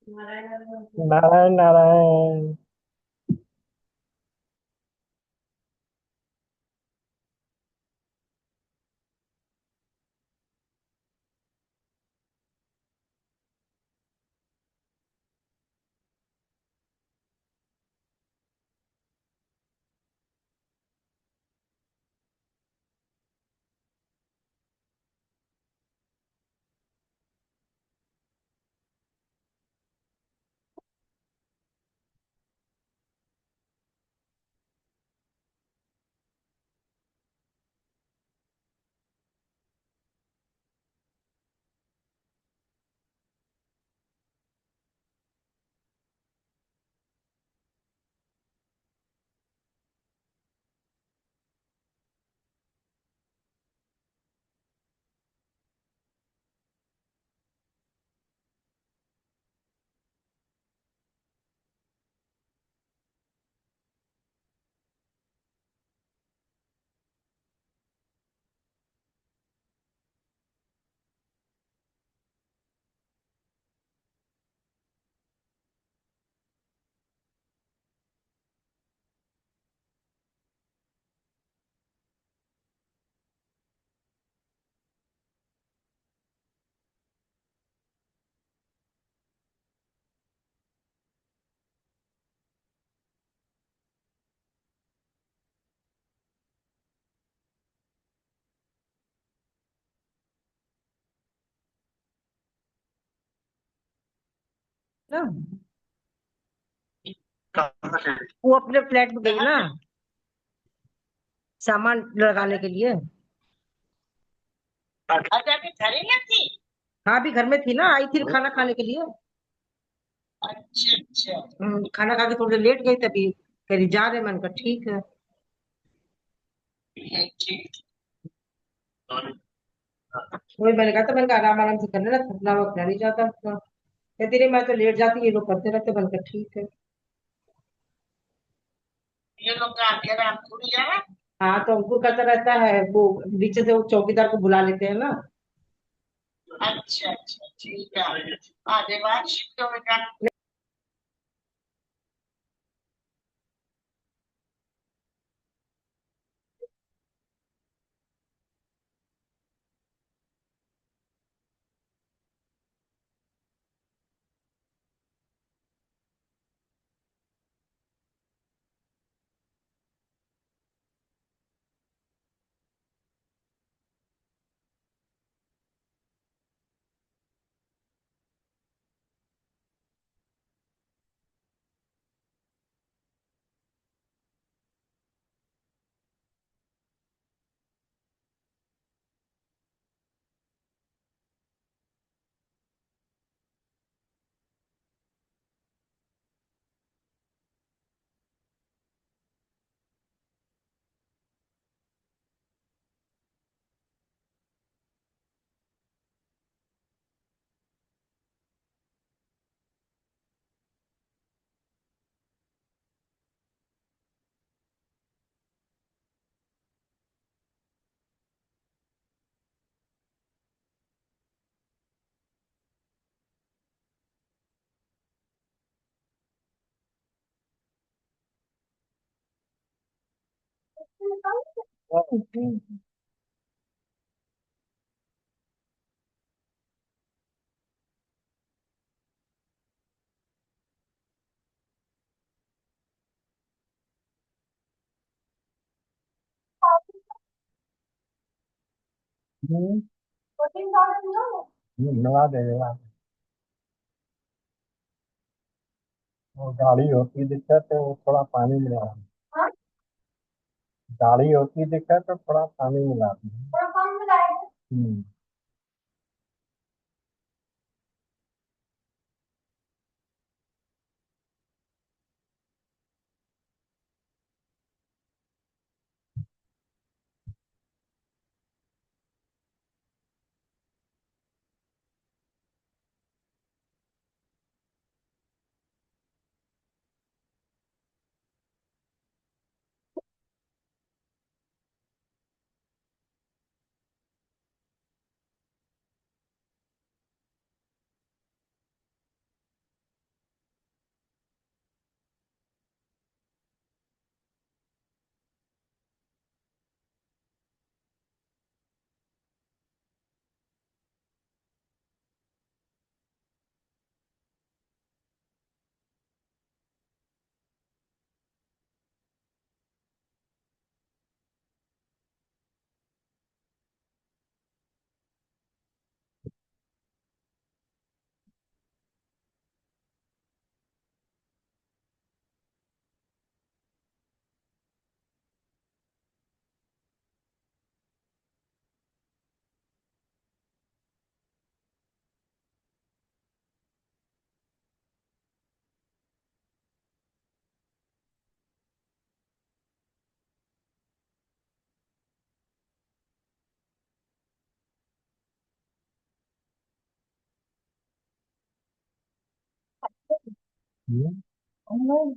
नारायण नारायण। ना वो अपने फ्लैट में गई ना, सामान लगाने के लिए। अच्छा अभी घर में थी। हाँ, अभी घर में थी ना, आई थी खाना खाने के लिए। अच्छा अच्छा। खाना खा के थोड़ी देर लेट गई तभी कह रही जा रहे, मन का ठीक है। ठीक। वही मैंने कहा था, मैंने कहा आराम आराम से करने ना, थकना वकना नहीं जाता उसका। कहती नहीं, मैं तो लेट जाती, ये लोग करते रहते, मन का ठीक है। ये लोग का अकेला रामपुरी है। हाँ, तो अंकुर करता रहता है वो, नीचे से वो चौकीदार को बुला लेते हैं ना। अच्छा अच्छा ठीक है। आधे बाद शिफ्ट होगा। हम्म, नवा देगा। वो गाड़ी होती दिक्कत है, वो थोड़ा पानी मिला। गाड़ी होती दिक्कत तो थोड़ा पानी मिलाती है। हम्म। online।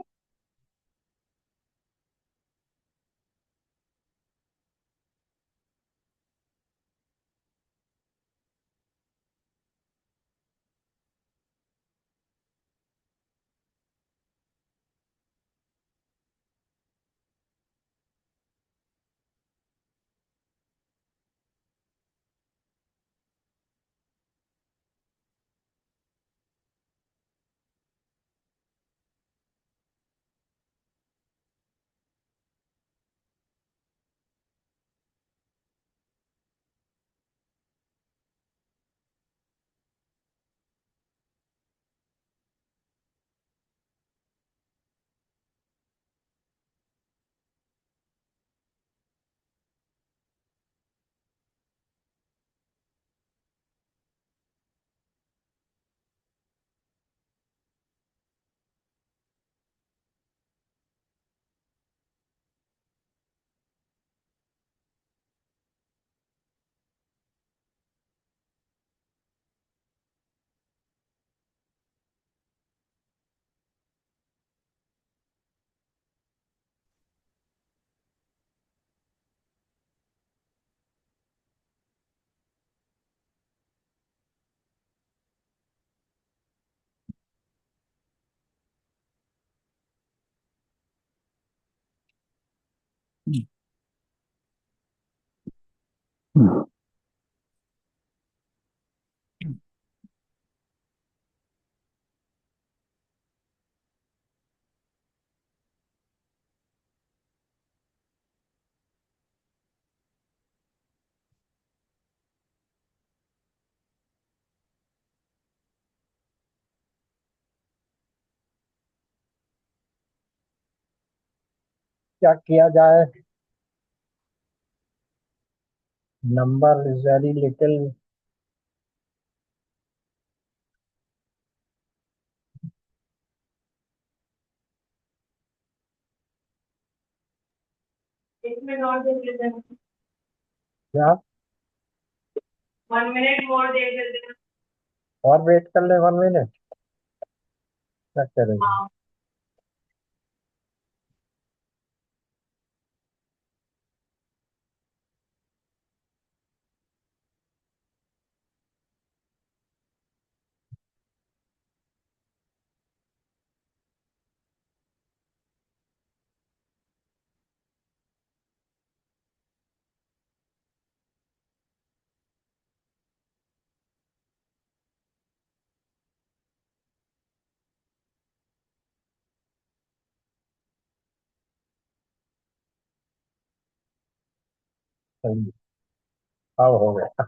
क्या किया जाए? Number is very little. एक मिनट और देख लेते हैं। क्या? 1 मिनट और देख लेते हैं। और वेट कर ले 1 मिनट। क्या करेंगे? हाँ। सही। अब हो गया।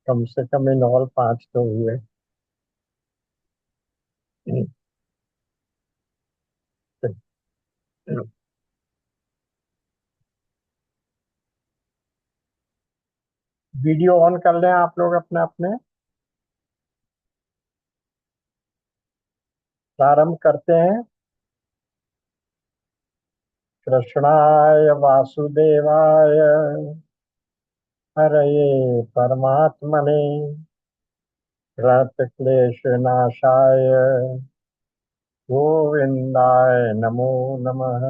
कम से कम इन ऑल 5 तो हुए। वीडियो ऑन कर लें आप लोग अपने अपने। प्रारंभ करते हैं। कृष्णाय वासुदेवाय हरये परमात्मने प्रणतक्लेशनाशाय गोविंदाय नमो नमः।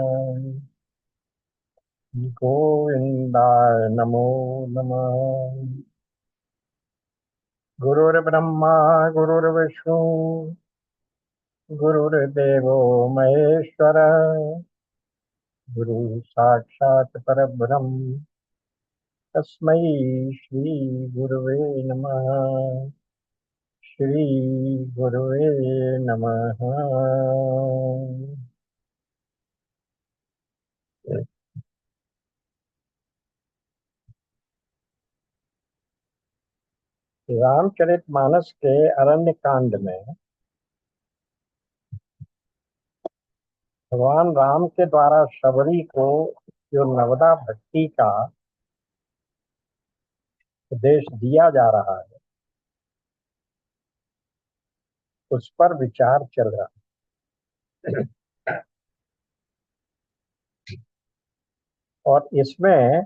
गोविंदाय नमो नमः। गुरुर्ब्रह्मा गुरुर्विष्णु गुरुर्देवो महेश्वर गुरु साक्षात् परब्रह्म तस्मै श्री गुरुवे नमः। श्री गुरुवे नमः। रामचरितमानस के अरण्य कांड में भगवान राम के द्वारा शबरी को जो नवदा भक्ति का उपदेश दिया जा रहा है उस पर विचार चल रहा है। और इसमें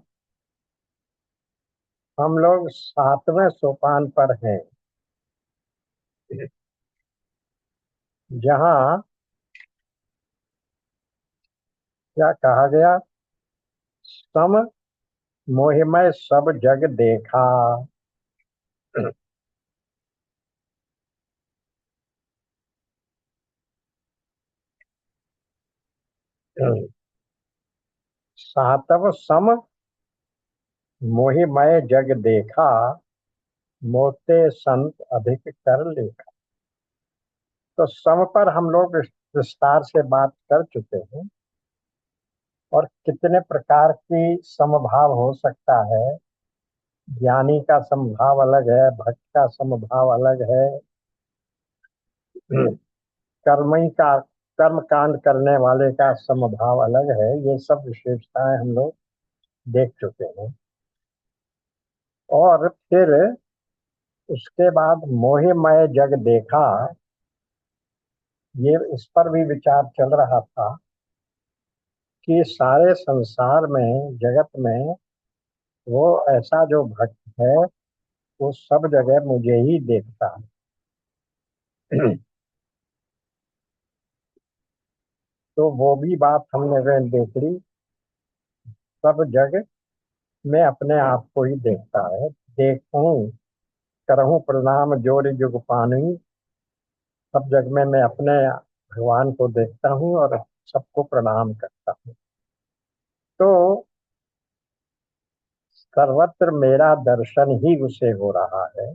हम लोग 7वें सोपान पर हैं। जहाँ क्या कहा गया, सम मोहिमय सब जग देखा। सातव सम मोहिमय जग देखा, मोते संत अधिक कर लेखा। तो सम पर हम लोग विस्तार से बात कर चुके हैं, और कितने प्रकार की समभाव हो सकता है। ज्ञानी का समभाव अलग है, भक्त का समभाव अलग है, कर्मी का कर्म कांड करने वाले का समभाव अलग है। ये सब विशेषताएं हम लोग देख चुके हैं। और फिर उसके बाद मोहिमय जग देखा, ये इस पर भी विचार चल रहा था कि सारे संसार में, जगत में, वो ऐसा जो भक्त है वो सब जगह मुझे ही देखता है। तो वो भी बात हमने देख ली। सब जग में अपने आप को ही देखता है। देखूं करहूं प्रणाम जोर जुग पानी, सब जग में मैं अपने भगवान को देखता हूँ और सबको प्रणाम करता हूँ। तो सर्वत्र मेरा दर्शन ही उसे हो रहा है।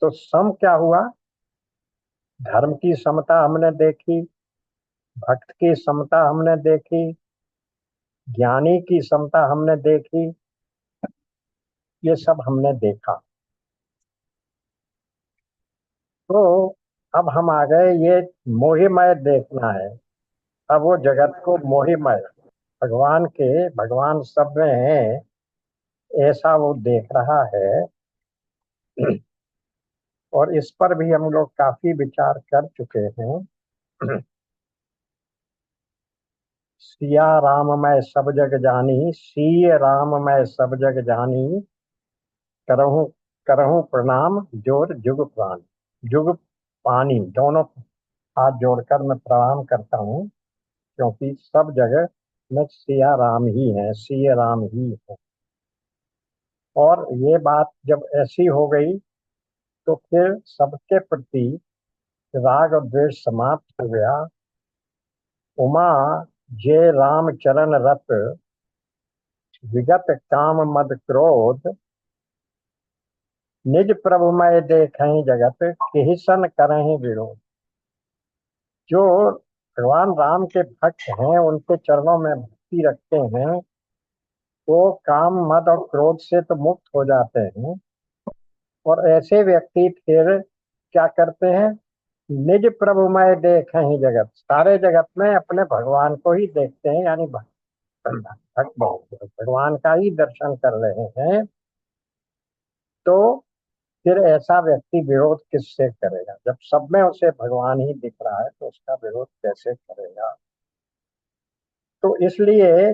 तो सम क्या हुआ? धर्म की समता हमने देखी, भक्त की समता हमने देखी, ज्ञानी की समता हमने देखी, ये सब हमने देखा। तो अब हम आ गए, ये मोहिमय देखना है। अब वो जगत को मोहिमय, भगवान सब में है ऐसा वो देख रहा है। और इस पर भी हम लोग काफी विचार कर चुके हैं। सिया राम मैं सब जग जानी, सिय राम मैं सब जग जानी, करहूं करहूं प्रणाम जोर जुग प्राण। जुग पानी दोनों हाथ जोड़कर मैं प्रणाम करता हूँ, क्योंकि सब जगह में सिया राम ही है, सिय राम ही है। और ये बात जब ऐसी हो गई तो फिर सबके प्रति राग और द्वेष समाप्त हो गया। उमा जे राम चरण रत, विगत काम मद क्रोध, निज प्रभु मैं देखें जगत, किहिसन करें विरोध। जो भगवान राम के भक्त हैं, उनके चरणों में भक्ति रखते हैं, वो काम मद और क्रोध से तो मुक्त हो जाते हैं। और ऐसे व्यक्ति फिर क्या करते हैं? निज प्रभु मैं देखें ही जगत, सारे जगत में अपने भगवान को ही देखते हैं, यानी भगवान का ही दर्शन कर रहे हैं। तो फिर ऐसा व्यक्ति विरोध किससे करेगा? जब सब में उसे भगवान ही दिख रहा है तो उसका विरोध कैसे करेगा? तो इसलिए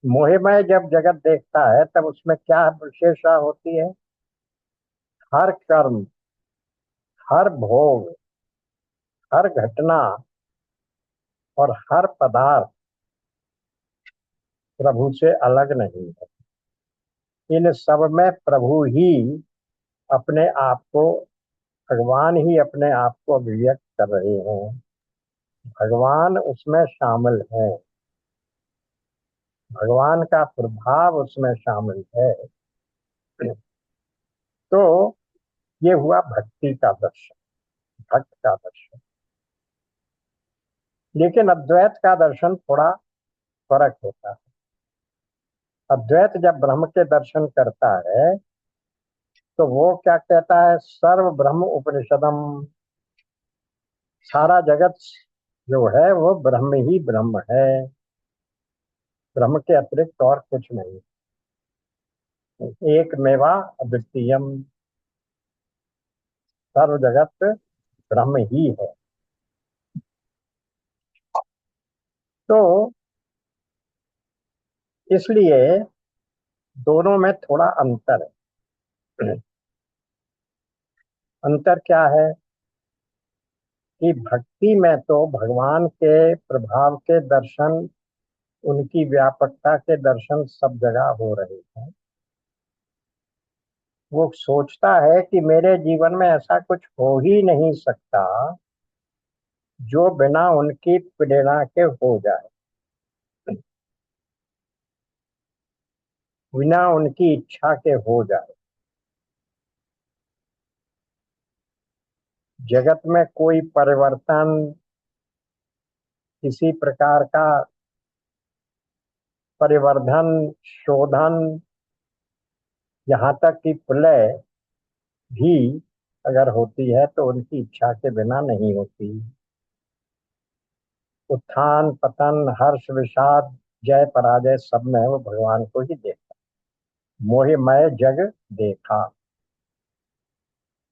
मोहमय जब जगत देखता है तब उसमें क्या विशेषता होती है? हर कर्म, हर भोग, हर घटना और हर पदार्थ प्रभु से अलग नहीं है। इन सब में प्रभु ही अपने आप को, भगवान ही अपने आप को अभिव्यक्त कर रहे हैं। भगवान उसमें शामिल है, भगवान का प्रभाव उसमें शामिल है। तो ये हुआ भक्ति का दर्शन, भक्त का दर्शन। लेकिन अद्वैत का दर्शन थोड़ा फर्क होता है। अद्वैत जब ब्रह्म के दर्शन करता है तो वो क्या कहता है? सर्व ब्रह्म उपनिषदम, सारा जगत जो है वो ब्रह्म ही ब्रह्म है, ब्रह्म के अतिरिक्त और कुछ नहीं। एक मेवा अद्वितीयम, सर्व जगत ब्रह्म ही है। तो इसलिए दोनों में थोड़ा अंतर है। अंतर क्या है? कि भक्ति में तो भगवान के प्रभाव के दर्शन, उनकी व्यापकता के दर्शन सब जगह हो रहे हैं। वो सोचता है कि मेरे जीवन में ऐसा कुछ हो ही नहीं सकता जो बिना उनकी प्रेरणा के हो जाए, बिना उनकी इच्छा के हो जाए। जगत में कोई परिवर्तन, किसी प्रकार का परिवर्धन, शोधन, यहाँ तक कि प्रलय भी अगर होती है तो उनकी इच्छा के बिना नहीं होती। उत्थान पतन, हर्ष विषाद, जय पराजय, सब में वो भगवान को ही देखता। मोहे मैं जग देखा।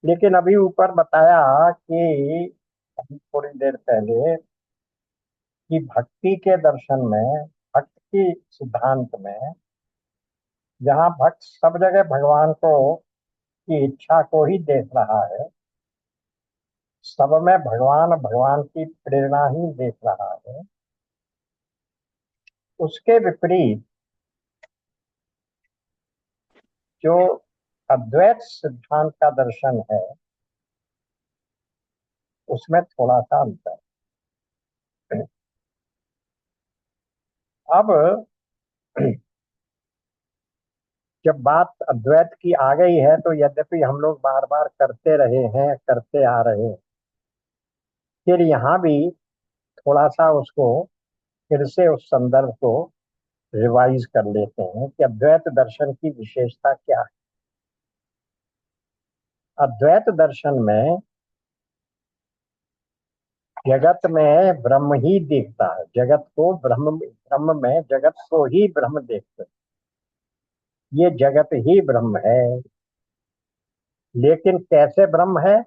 लेकिन अभी ऊपर बताया कि अभी थोड़ी देर पहले कि भक्ति के दर्शन में, भक्ति के सिद्धांत में, जहाँ भक्त सब जगह भगवान को की इच्छा को ही देख रहा है, सब में भगवान भगवान की प्रेरणा ही देख रहा है, उसके विपरीत जो अद्वैत सिद्धांत का दर्शन है उसमें थोड़ा सा अंतर है। अब जब बात अद्वैत की आ गई है तो यद्यपि हम लोग बार बार करते रहे हैं, करते आ रहे हैं, फिर यहाँ भी थोड़ा सा उसको फिर से उस संदर्भ को रिवाइज कर लेते हैं कि अद्वैत दर्शन की विशेषता क्या है। अद्वैत दर्शन में जगत में ब्रह्म ही दिखता है, जगत को ब्रह्म, ब्रह्म में जगत को ही ब्रह्म देखते हैं, ये जगत ही ब्रह्म है। लेकिन कैसे ब्रह्म है?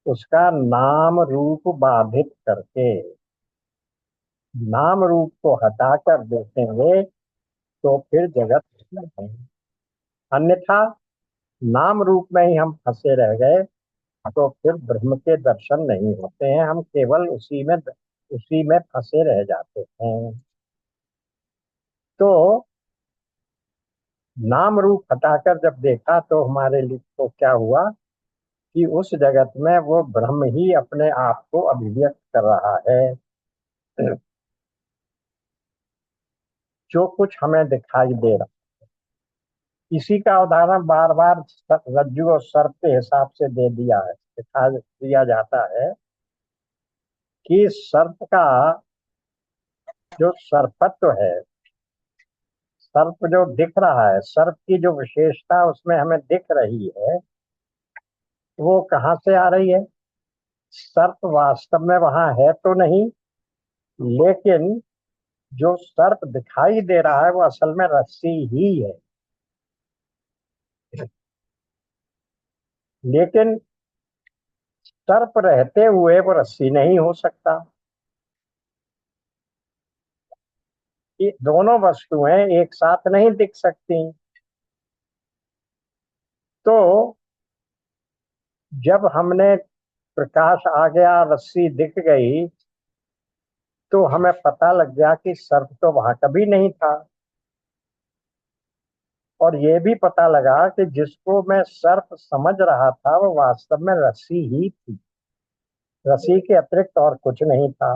उसका नाम रूप बाधित करके, नाम रूप को हटाकर देखेंगे तो फिर जगत नहीं। अन्यथा नाम रूप में ही हम फंसे रह गए तो फिर ब्रह्म के दर्शन नहीं होते हैं, हम केवल उसी में फंसे रह जाते हैं। तो नाम रूप हटाकर जब देखा तो हमारे लिए तो क्या हुआ कि उस जगत में वो ब्रह्म ही अपने आप को अभिव्यक्त कर रहा है। जो कुछ हमें दिखाई दे रहा, इसी का उदाहरण बार बार रज्जु और सर्प के हिसाब से दे दिया है, दिखा दिया जाता है कि सर्प का जो सर्पत्व है, सर्प जो दिख रहा है, सर्प की जो विशेषता उसमें हमें दिख रही है, वो कहाँ से आ रही है? सर्प वास्तव में वहां है तो नहीं, लेकिन जो सर्प दिखाई दे रहा है वो असल में रस्सी ही है। लेकिन सर्प रहते हुए वो रस्सी नहीं हो सकता। ये दोनों वस्तुएं एक साथ नहीं दिख सकती। तो जब हमने प्रकाश आ गया, रस्सी दिख गई, तो हमें पता लग गया कि सर्प तो वहां कभी नहीं था। और ये भी पता लगा कि जिसको मैं सर्प समझ रहा था वो वास्तव में रस्सी ही थी, रस्सी के अतिरिक्त और कुछ नहीं था।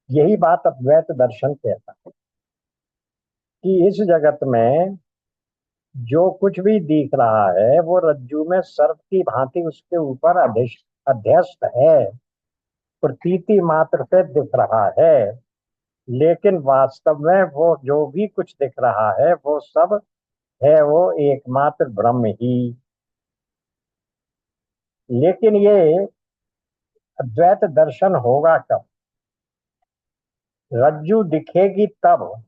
यही बात अद्वैत दर्शन कहता है कि इस जगत में जो कुछ भी दिख रहा है वो रज्जू में सर्प की भांति उसके ऊपर अध्यस्त है, प्रतीति मात्र से दिख रहा है। लेकिन वास्तव में वो जो भी कुछ दिख रहा है वो सब है वो एकमात्र ब्रह्म ही। लेकिन ये अद्वैत दर्शन होगा कब? रज्जू दिखेगी तब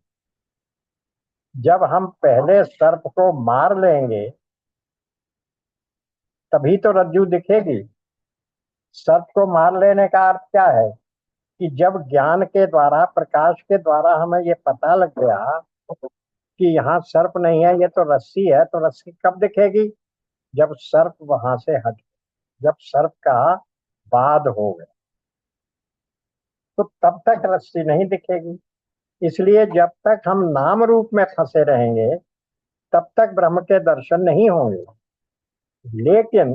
जब हम पहले सर्प को मार लेंगे, तभी तो रज्जू दिखेगी। सर्प को मार लेने का अर्थ क्या है कि जब ज्ञान के द्वारा, प्रकाश के द्वारा हमें ये पता लग गया कि यहाँ सर्प नहीं है, ये तो रस्सी है, तो रस्सी कब दिखेगी? जब सर्प वहां से हट। जब सर्प का बाध हो गया तो तब तक रस्सी नहीं दिखेगी। इसलिए जब तक हम नाम रूप में फंसे रहेंगे तब तक ब्रह्म के दर्शन नहीं होंगे। लेकिन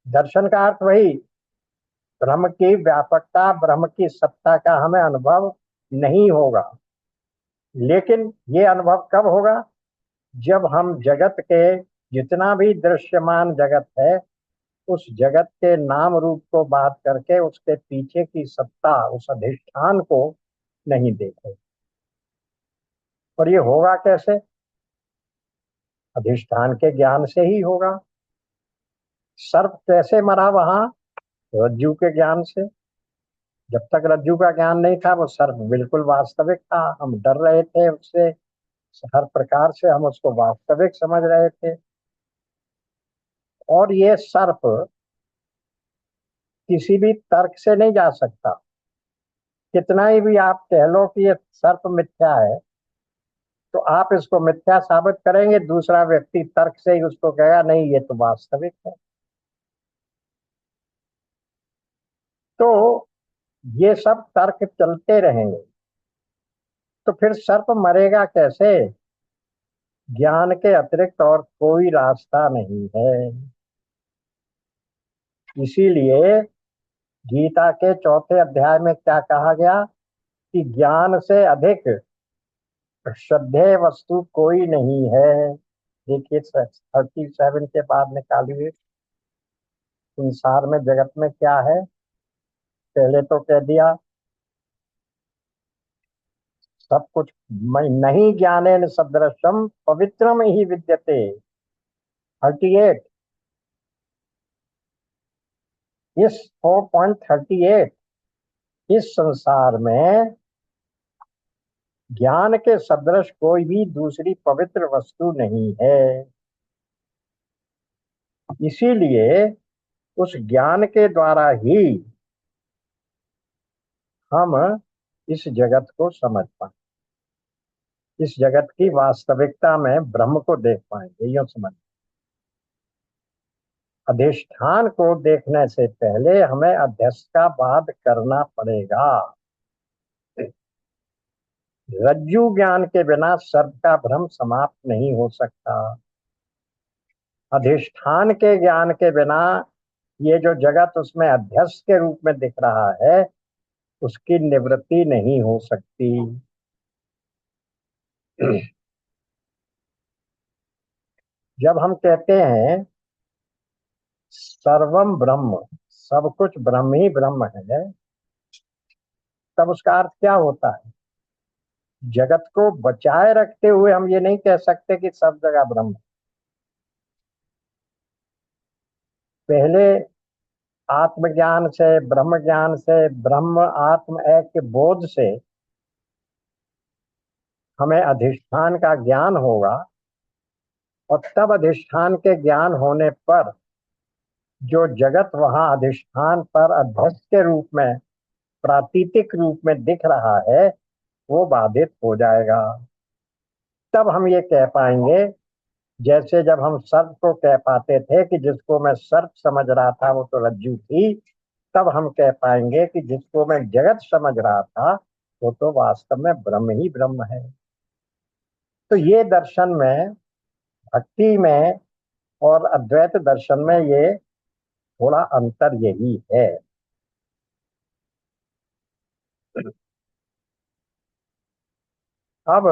दर्शन का अर्थ वही, ब्रह्म की व्यापकता, ब्रह्म की सत्ता का हमें अनुभव नहीं होगा। लेकिन ये अनुभव कब होगा? जब हम जगत के, जितना भी दृश्यमान जगत है, उस जगत के नाम रूप को बात करके उसके पीछे की सत्ता, उस अधिष्ठान को नहीं देखे। और ये होगा कैसे? अधिष्ठान के ज्ञान से ही होगा। सर्प कैसे मरा वहां? रज्जु के ज्ञान से। जब तक रज्जु का ज्ञान नहीं था वो सर्प बिल्कुल वास्तविक था, हम डर रहे थे उससे, हर प्रकार से हम उसको वास्तविक समझ रहे थे। और ये सर्प किसी भी तर्क से नहीं जा सकता। कितना ही भी आप कह लो कि ये सर्प मिथ्या है, तो आप इसको मिथ्या साबित करेंगे, दूसरा व्यक्ति तर्क से ही उसको कहेगा नहीं ये तो वास्तविक है। तो ये सब तर्क चलते रहेंगे, तो फिर सर्प मरेगा कैसे? ज्ञान के अतिरिक्त और कोई रास्ता नहीं है। इसीलिए गीता के चौथे अध्याय में क्या कहा गया कि ज्ञान से अधिक श्रद्धेय वस्तु कोई नहीं है। देखिए 37 के बाद निकालिए, संसार में जगत में क्या है। पहले तो कह दिया सब कुछ, नहीं ज्ञानेन सदृशम पवित्रम ही विद्यते। 38, इस 4.38, इस संसार में ज्ञान के सदृश कोई भी दूसरी पवित्र वस्तु नहीं है। इसीलिए उस ज्ञान के द्वारा ही हम इस जगत को समझ पाए, इस जगत की वास्तविकता में ब्रह्म को देख पाएंगे। यूं समझ, अधिष्ठान को देखने से पहले हमें अध्यस्त का बाध करना पड़ेगा। रज्जु ज्ञान के बिना सर्प का भ्रम समाप्त नहीं हो सकता। अधिष्ठान के ज्ञान के बिना ये जो जगत उसमें अध्यस्त के रूप में दिख रहा है उसकी निवृत्ति नहीं हो सकती। जब हम कहते हैं सर्वम ब्रह्म, सब कुछ ब्रह्म ही ब्रह्म है, तब उसका अर्थ क्या होता है? जगत को बचाए रखते हुए हम ये नहीं कह सकते कि सब जगह ब्रह्म। पहले आत्मज्ञान से, ब्रह्म ज्ञान से, ब्रह्म आत्म ऐक्य बोध से हमें अधिष्ठान का ज्ञान होगा, और तब अधिष्ठान के ज्ञान होने पर जो जगत वहां अधिष्ठान पर अध्यस्त के रूप में, प्रातीतिक रूप में दिख रहा है, वो बाधित हो जाएगा। तब हम ये कह पाएंगे, जैसे जब हम सर्प को कह पाते थे कि जिसको मैं सर्प समझ रहा था वो तो रज्जू थी, तब हम कह पाएंगे कि जिसको मैं जगत समझ रहा था वो तो वास्तव में ब्रह्म ही ब्रह्म है। तो ये दर्शन में, भक्ति में और अद्वैत दर्शन में ये थोड़ा अंतर यही है। अब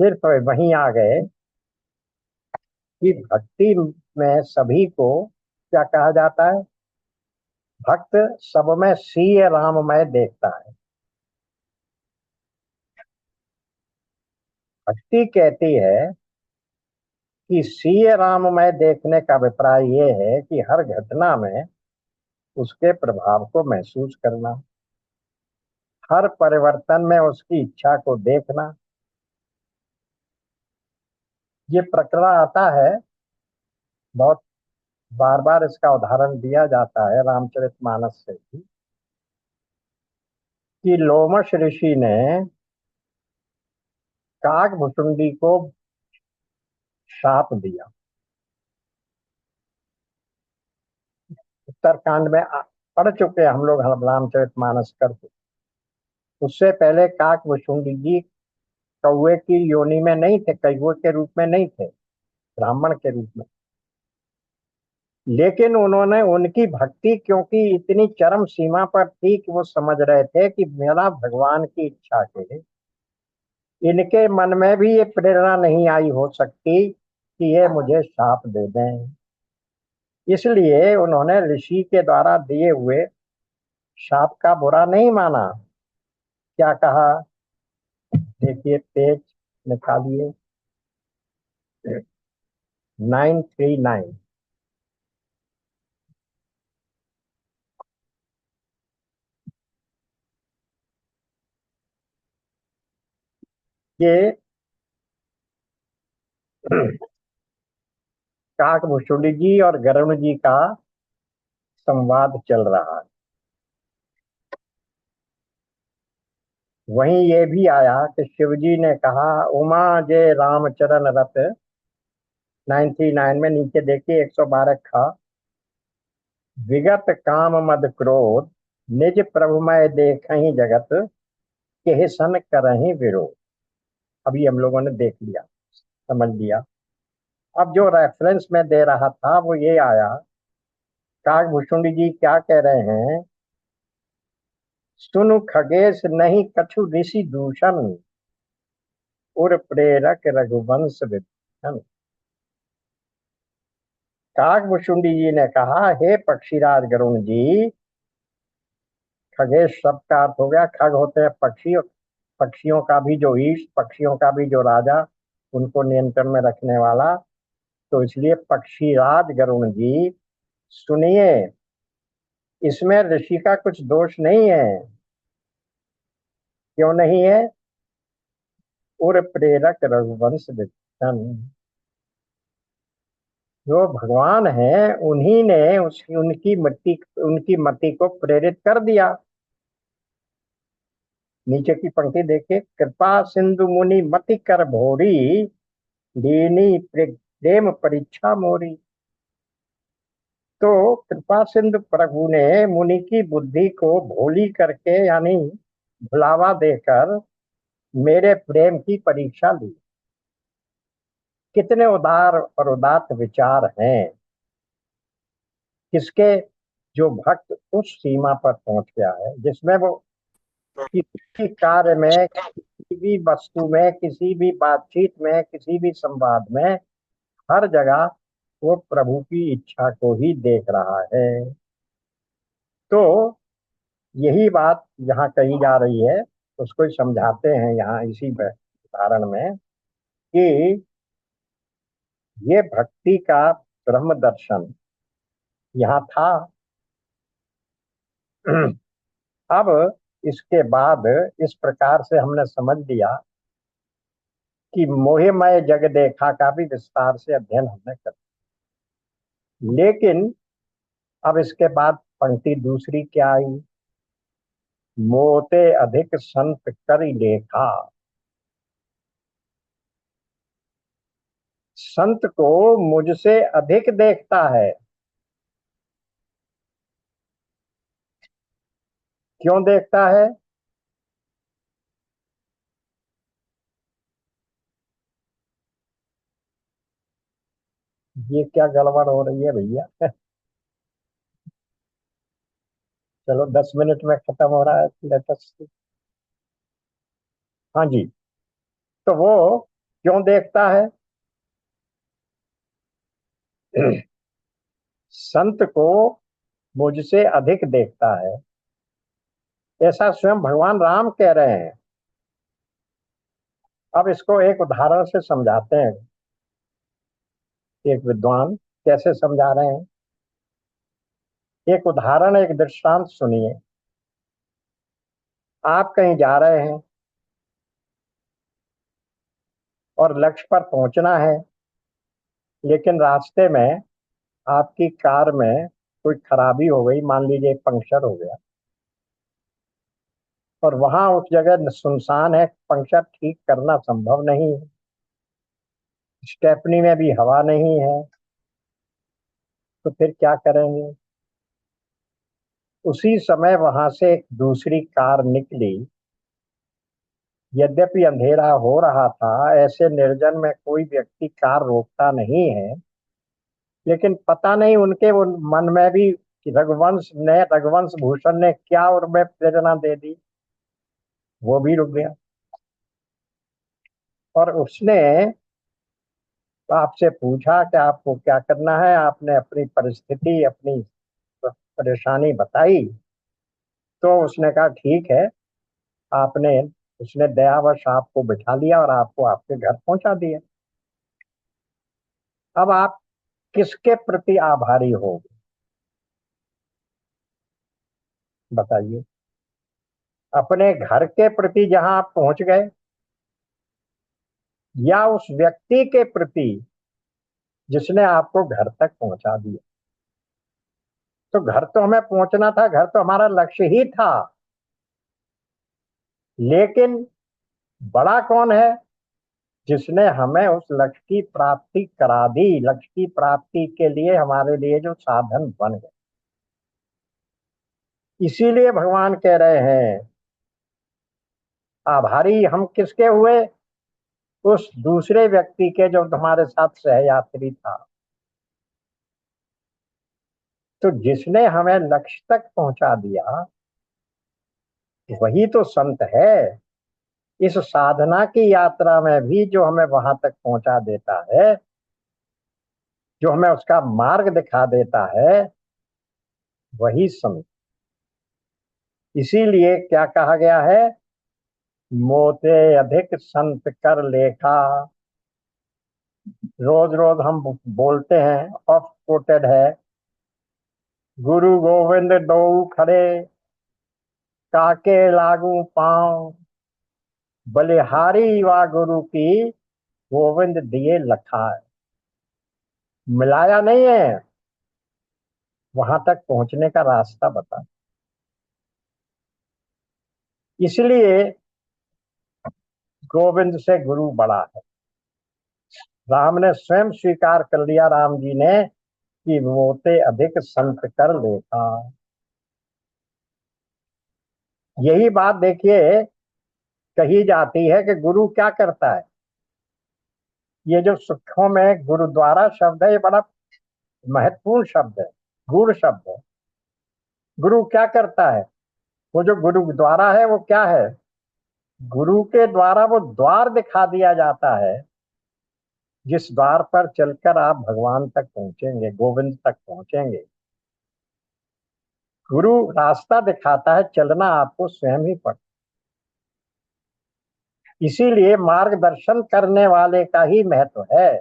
सिर्फ वहीं आ गए कि भक्ति में सभी को क्या कहा जाता है? भक्त सब में सीय राममय देखता है। भक्ति कहती है कि सीय राममय देखने का अभिप्राय ये है कि हर घटना में उसके प्रभाव को महसूस करना, हर परिवर्तन में उसकी इच्छा को देखना। ये प्रकरण आता है, बहुत बार बार इसका उदाहरण दिया जाता है रामचरितमानस से भी, कि लोमश ऋषि ने काकभुसुंडी को शाप दिया। उत्तरकांड में पढ़ चुके हम लोग रामचरितमानस करके। उससे पहले काकभूषुंडी जी कौवे की योनि में नहीं थे, कौवे के रूप में नहीं थे, ब्राह्मण के रूप में। लेकिन उन्होंने उनकी भक्ति क्योंकि इतनी चरम सीमा पर थी कि वो समझ रहे थे कि मेरा भगवान की इच्छा के इनके मन में भी ये प्रेरणा नहीं आई हो सकती कि ये मुझे शाप दे दें। इसलिए उन्होंने ऋषि के द्वारा दिए हुए शाप का बुरा नहीं माना। क्या कहा, देखिए पेज निकालिए 939। ये काकभूषुंडी जी और गरुड़ जी का संवाद चल रहा है। वहीं ये भी आया कि शिव जी ने कहा, उमा जय रामचरण रत, 99 में नीचे देखिए 112 खा, विगत काम मद क्रोध, निज प्रभुमय देखहि जगत, केह सन करहि विरोध। अभी हम लोगों ने देख लिया, समझ लिया। अब जो रेफरेंस में दे रहा था वो ये आया, काकभूषुंडी जी क्या कह रहे हैं, सुनु खगेश नहीं कछु ऋषि दूषण, उर प्रेरक रघुवंश विभीषण। काकभूषुंडी जी ने कहा, हे पक्षीराज गरुण जी, खगेश शब्द का अर्थ हो गया, खग होते हैं पक्षी, पक्षियों का भी जो ईश, पक्षियों का भी जो राजा, उनको नियंत्रण में रखने वाला। तो इसलिए पक्षीराज गरुण जी सुनिए, इसमें ऋषि का कुछ दोष नहीं है। क्यों नहीं है? उर प्रेरक रघुवंश विभीषण, जो भगवान है उन्हीं ने उनकी मति को प्रेरित कर दिया। नीचे की पंक्ति देखिए, कृपा सिंधु मुनि मति कर भोरी, दीनी प्रेम परीक्षा मोरी। तो कृपा सिंधु प्रभु ने मुनि की बुद्धि को भोली करके यानी भुलावा देकर मेरे प्रेम की परीक्षा ली। कितने उदार और उदात्त विचार हैं किसके, जो भक्त उस सीमा पर पहुंच गया है जिसमें वो किसी कार्य में, किसी भी वस्तु में, किसी भी बातचीत में, किसी भी संवाद में, हर जगह वो प्रभु की इच्छा को ही देख रहा है। तो यही बात यहाँ कही जा रही है, उसको ही समझाते हैं यहाँ इसी उदाहरण में कि ये भक्ति का ब्रह्म दर्शन यहाँ था। अब इसके बाद इस प्रकार से हमने समझ लिया कि मोहमय जग देखा का भी विस्तार से अध्ययन हमने कर। लेकिन अब इसके बाद पंक्ति दूसरी क्या आई, मोते अधिक संत करि देखा। संत को मुझसे अधिक देखता है। क्यों देखता है? ये क्या गड़बड़ हो रही है भैया? चलो 10 मिनट में खत्म हो रहा है लेटेस्ट। हाँ जी, तो वो क्यों देखता है? संत को मुझसे अधिक देखता है, ऐसा स्वयं भगवान राम कह रहे हैं। अब इसको एक उदाहरण से समझाते हैं। एक विद्वान कैसे समझा रहे हैं, एक उदाहरण, एक दृष्टांत सुनिए। आप कहीं जा रहे हैं और लक्ष्य पर पहुंचना है, लेकिन रास्ते में आपकी कार में कोई खराबी हो गई, मान लीजिए पंक्चर हो गया, और वहां उस जगह सुनसान है, पंक्चर ठीक करना संभव नहीं है, स्टेपनी में भी हवा नहीं है, तो फिर क्या करेंगे? उसी समय वहां से एक दूसरी कार निकली। यद्यपि अंधेरा हो रहा था, ऐसे निर्जन में कोई व्यक्ति कार रोकता नहीं है, लेकिन पता नहीं उनके उन मन में भी कि रघुवंश भूषण ने क्या उनमें प्रेरणा दे दी, वो भी रुक गया। और उसने आपसे पूछा कि आपको क्या करना है। आपने अपनी परिस्थिति, अपनी परेशानी बताई, तो उसने कहा ठीक है। आपने उसने दयावश आपको बिठा लिया और आपको आपके घर पहुंचा दिया। अब आप किसके प्रति आभारी हो, बताइए। अपने घर के प्रति जहां आप पहुंच गए, या उस व्यक्ति के प्रति जिसने आपको घर तक पहुंचा दिया? तो घर तो हमें पहुंचना था, घर तो हमारा लक्ष्य ही था, लेकिन बड़ा कौन है? जिसने हमें उस लक्ष्य की प्राप्ति करा दी, लक्ष्य की प्राप्ति के लिए हमारे लिए जो साधन बन गए। इसीलिए भगवान कह रहे हैं आभारी हम किसके हुए? उस दूसरे व्यक्ति के जो तुम्हारे साथ सहयात्री था। तो जिसने हमें लक्ष्य तक पहुंचा दिया वही तो संत है। इस साधना की यात्रा में भी जो हमें वहां तक पहुंचा देता है, जो हमें उसका मार्ग दिखा देता है, वही संत। इसीलिए क्या कहा गया है? मोते अधिक संत कर लेखा। रोज रोज हम बोलते हैं, ऑफ कोटेड है, गुरु गोविंद दो खड़े, काके लागू पांव, बलिहारी वा गुरु की, गोविंद दिए लखाए। मिलाया नहीं है, वहां तक पहुंचने का रास्ता बता। इसलिए गोविंद से गुरु बड़ा है। राम ने स्वयं स्वीकार कर लिया, राम जी ने, कि मोते अधिक संत कर लेखा। यही बात देखिए कही जाती है कि गुरु क्या करता है। ये जो सुखों में गुरुद्वारा शब्द है, ये बड़ा महत्वपूर्ण शब्द है, गूढ़ शब्द है। गुरु क्या करता है? वो जो गुरुद्वारा है वो क्या है? गुरु के द्वारा वो द्वार दिखा दिया जाता है जिस द्वार पर चलकर आप भगवान तक पहुंचेंगे, गोविंद तक पहुंचेंगे। गुरु रास्ता दिखाता है, चलना आपको स्वयं ही पड़ता। इसीलिए मार्गदर्शन करने वाले का ही महत्व है।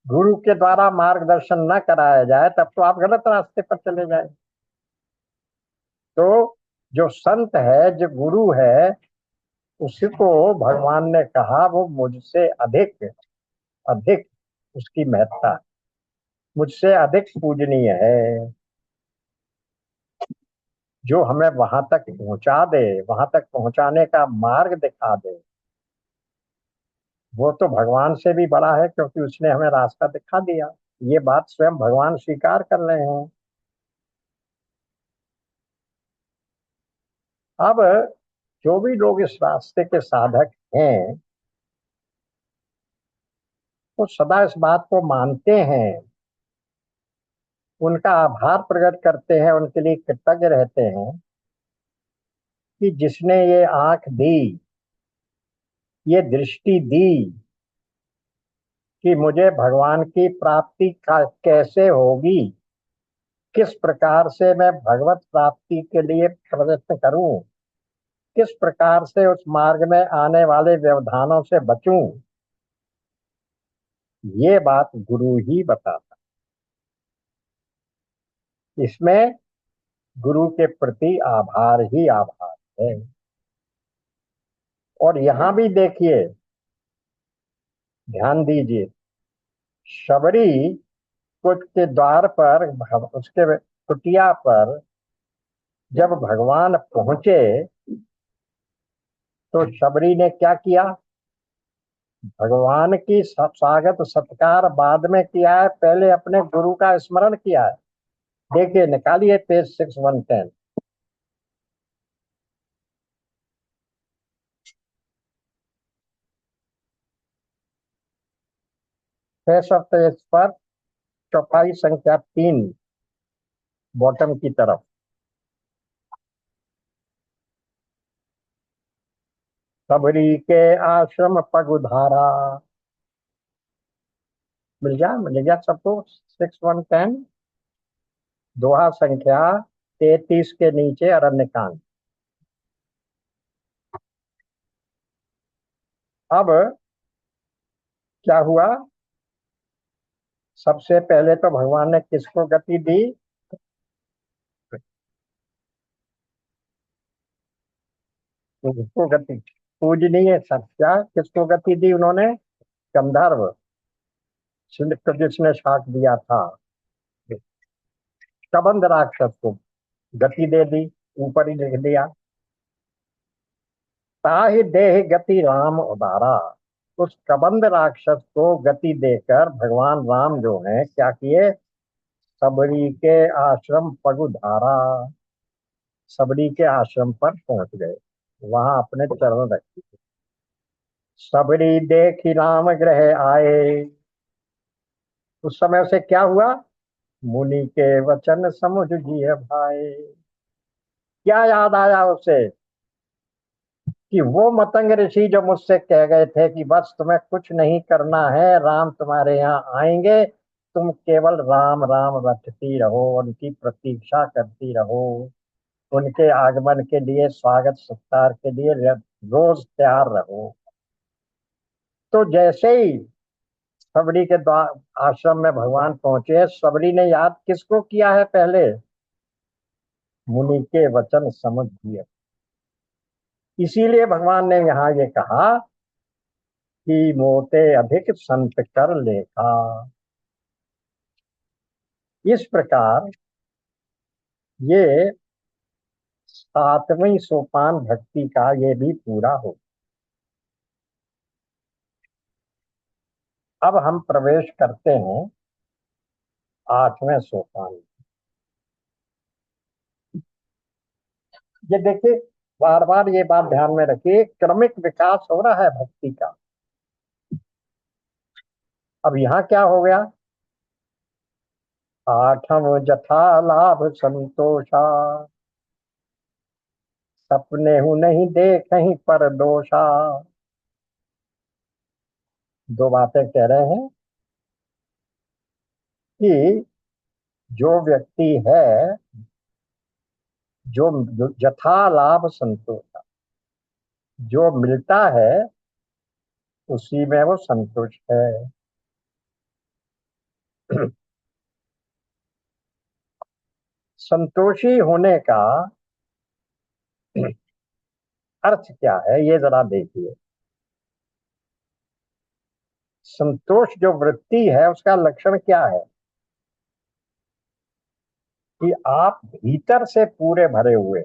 गुरु के द्वारा मार्गदर्शन न कराया जाए तब तो आप गलत रास्ते पर चले जाए। तो जो संत है, जो गुरु है, उसको भगवान ने कहा वो मुझसे अधिक अधिक उसकी महत्ता है, मुझसे अधिक पूजनीय है। जो हमें वहां तक पहुंचा दे, वहां तक पहुंचाने का मार्ग दिखा दे, वो तो भगवान से भी बड़ा है, क्योंकि उसने हमें रास्ता दिखा दिया। ये बात स्वयं भगवान स्वीकार कर रहे हैं। अब जो भी लोग इस रास्ते के साधक हैं, वो सदा इस बात को मानते हैं, उनका आभार प्रकट करते हैं, उनके लिए कृतज्ञ रहते हैं कि जिसने ये आंख दी, ये दृष्टि दी कि मुझे भगवान की प्राप्ति का कैसे होगी, किस प्रकार से मैं भगवत प्राप्ति के लिए प्रयत्न करूं, किस प्रकार से उस मार्ग में आने वाले व्यवधानों से बचूं। ये बात गुरु ही बताता। इसमें गुरु के प्रति आभार ही आभार है। और यहां भी देखिए, ध्यान दीजिए, शबरी कुट के द्वार पर, उसके कुटिया पर जब भगवान पहुंचे, तो शबरी ने क्या किया? भगवान की स्वागत सत्कार बाद में किया है, पहले अपने गुरु का स्मरण किया है। देखिए, निकालिए पेज 6110। फेस ऑफ पेज पर चौपाई संख्या 3, बॉटम की तरफ। सबरी के आश्रम पग उधारा। मिल गया सबको? 6110, दोहा संख्या 33 के नीचे अरण्यकांड। अब क्या हुआ? सबसे पहले तो भगवान ने किसको गति दी? किसको गति? पूजनीय सत्या किसको गति दी उन्होंने? गंधर्व सिंह को जिसने शाप दिया था, कबंध राक्षस को गति दे दी, ऊपर ही लिख दिया। ताहि देह गति राम उदारा। उस कबंध राक्षस को गति देकर भगवान राम जो है क्या किए? सबरी के आश्रम पग उधारा। सबरी के आश्रम पर पहुंच गए, वहां अपने चरण रखे। सबरी देखी राम गृह आए। उस समय उसे क्या हुआ? मुनि के वचन समुझ जिय भाए। क्या याद आया उसे? कि वो मतंग ऋषि जो मुझसे कह गए थे कि बस तुम्हें कुछ नहीं करना है, राम तुम्हारे यहाँ आएंगे, तुम केवल राम राम रटती रहो, उनकी प्रतीक्षा करती रहो, उनके आगमन के लिए, स्वागत सत्कार के लिए रोज तैयार रहो। तो जैसे ही सबरी के आश्रम में भगवान पहुंचे, सबरी ने याद किसको किया है? पहले मुनि के वचन समझ लिए। इसीलिए भगवान ने यहाँ ये कहा कि मोते अधिक संत कर लेखा। इस प्रकार ये 7वीं सोपान भक्ति का ये भी पूरा हो। अब हम प्रवेश करते हैं 8वें सोपान। ये देखिए, बार बार ये बात ध्यान में रखिए, क्रमिक विकास हो रहा है भक्ति का। अब यहाँ क्या हो गया? 8वां जथा लाभ संतोषा, सपने हूं नहीं देखहीं पर दोषा। दो बातें कह रहे हैं कि जो व्यक्ति है, जो जथा लाभ संतोषा, जो मिलता है उसी में वो संतुष्ट है। संतोषी होने का अर्थ क्या है, ये जरा देखिए। संतोष जो वृत्ति है उसका लक्षण क्या है? कि आप भीतर से पूरे भरे हुए,